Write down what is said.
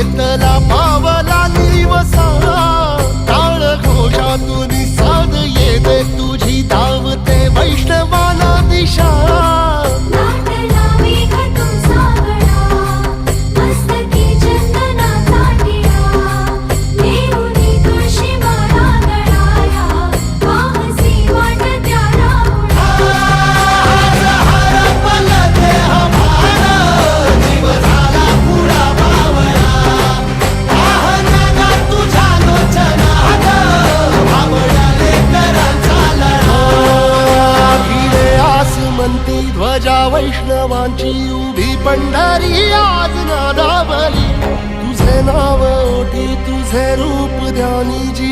येतला पावला दिवसा टाळ घोषातून साध येते तुझी धावते वैष्णवाला दिशा ध्वजा वैष्णवांची उभी पंढरी